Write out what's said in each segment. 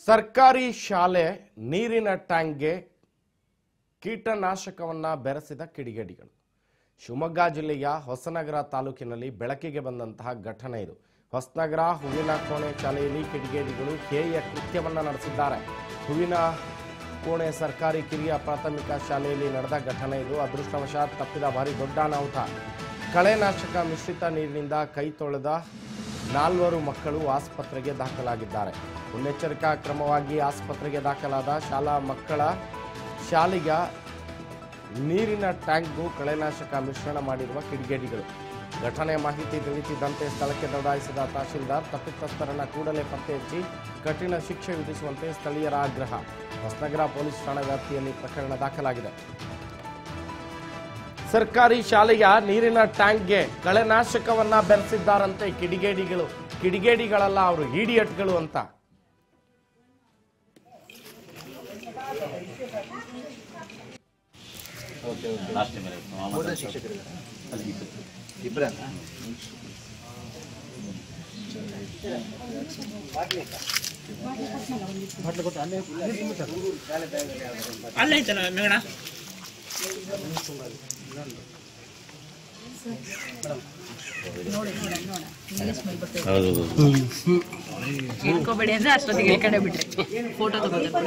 ಸರ್ಕಾರಿ ಶಾಲೆ ನೀರಿನ ಟ್ಯಾಂಕ್ಗೆ ಕೀಟನಾಶಕವನ್ನ ಬೆರೆಸಿದ ಕಿಡಿಗೇಡಿಗಳು. ಶಿವಮೊಗ್ಗ ಜಿಲ್ಲೆಯ ಹೊಸನಗರ ತಾಲೂಕಿನಲ್ಲಿ ಬೆಳಕಿಗೆ ಬಂದಂತಹ ಘಟನೆ ಇದು. ಹೊಸನಗರ ಹೂವಿನ ಕೋಣೆ ಶಾಲೆಯಲ್ಲಿ ಕಿಡಿಗೇಡಿಗಳು ಹೇಯ ಕೃತ್ಯವನ್ನ ನಡೆಸಿದ್ದಾರೆ. ಹೂವಿನ ಕೋಣೆ ಸರ್ಕಾರಿ ಕಿರಿಯ ಪ್ರಾಥಮಿಕ ಶಾಲೆಯಲ್ಲಿ ನಡೆದ ಘಟನೆ ಇದು. ಅದೃಷ್ಟವಶಾತ್ ತಪ್ಪಿದ ಭಾರಿ ದೊಡ್ಡ ಅನಾಹುತ. ಕಳೆನಾಶಕ ಮಿಶ್ರಿತ ನೀರಿನಿಂದ ಕೈ ತೊಳೆದ 4 ಮಕ್ಕಳು ಆಸ್ಪತ್ರೆಗೆ ದಾಖಲಾಗಿದ್ದಾರೆ. ಮುನ್ನೆಚ್ಚರಿಕಾ ಕ್ರಮವಾಗಿ ಆಸ್ಪತ್ರೆಗೆ ದಾಖಲಾದ ಶಾಲಾ ಮಕ್ಕಳ ಶಾಲೆಯ ನೀರಿನ ಟ್ಯಾಂಕ್ಗೂ ಕಳೆನಾಶಕ ಮಿಶ್ರಣ ಮಾಡಿರುವ ಕಿಡಿಗೇಡಿಗಳು. ಘಟನೆಯ ಮಾಹಿತಿ ತಿಳಿಸಿದಂತೆ ಸ್ಥಳಕ್ಕೆ ದೌಡಾಯಿಸಿದ ತಹಶೀಲ್ದಾರ್ ತಪ್ಪಿತಸ್ಥರನ್ನ ಕೂಡಲೇ ಪತ್ತೆ ಹಚ್ಚಿ ಕಠಿಣ ಶಿಕ್ಷೆ ವಿಧಿಸುವಂತೆ ಸ್ಥಳೀಯರ ಆಗ್ರಹ. ಹೊಸನಗರ ಪೊಲೀಸ್ ಠಾಣಾ ವ್ಯಾಪ್ತಿಯಲ್ಲಿ ಪ್ರಕರಣ ದಾಖಲಾಗಿದೆ. ಸರ್ಕಾರಿ ಶಾಲೆಯ ನೀರಿನ ಟ್ಯಾಂಕ್ಗೆ ಕಳೆನಾಶಕವನ್ನ ಬೆರೆಸಿದ್ದಾರಂತೆ ಕಿಡಿಗೇಡಿಗಳು. ಕಿಡಿಗೇಡಿಗಳಲ್ಲ, ಅವರು ಈಡಿಯಟ್ಗಳು ಅಂತ. ಇಟ್ಕೋಬೇಡಿ ಅಂದ್ರೆ ಅಷ್ಟೊತ್ತಿಗೆ ಈ ಕಡೆ ಬಿಟ್ರಿ ಫೋಟೋ ತಗೋತಾರೆ.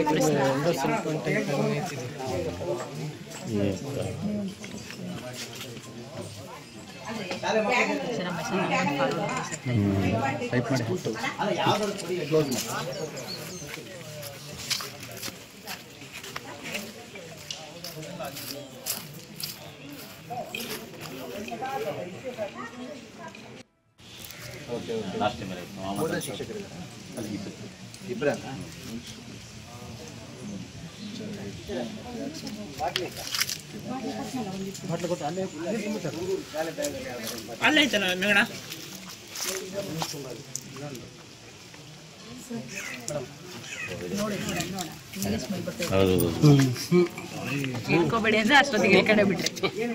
ಇಟ್ಕೋಬೇಡಿ ಅಂದ್ರೆ ಅಷ್ಟೊತ್ತಿಗೆ ಈ ಕಡೆ ಬಿಟ್ರಿ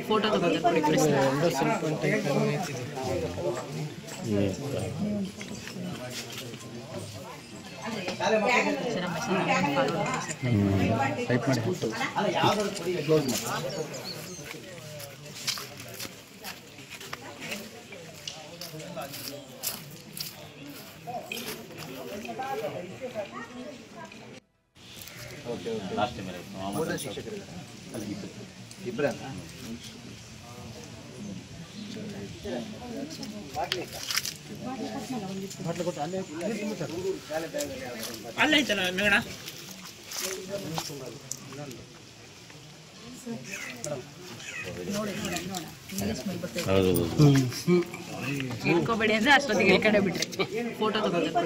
ಫೋಟೋ ತಗೋತಾರೆ. ಇಟ್ಕೋಬೇಡಿ ಅಂದ್ರೆ ಅಷ್ಟೊತ್ತಿಗೆ ಈ ಕಡೆ ಬಿಟ್ರಿ ಫೋಟೋ ತಗೋತಾರೆ.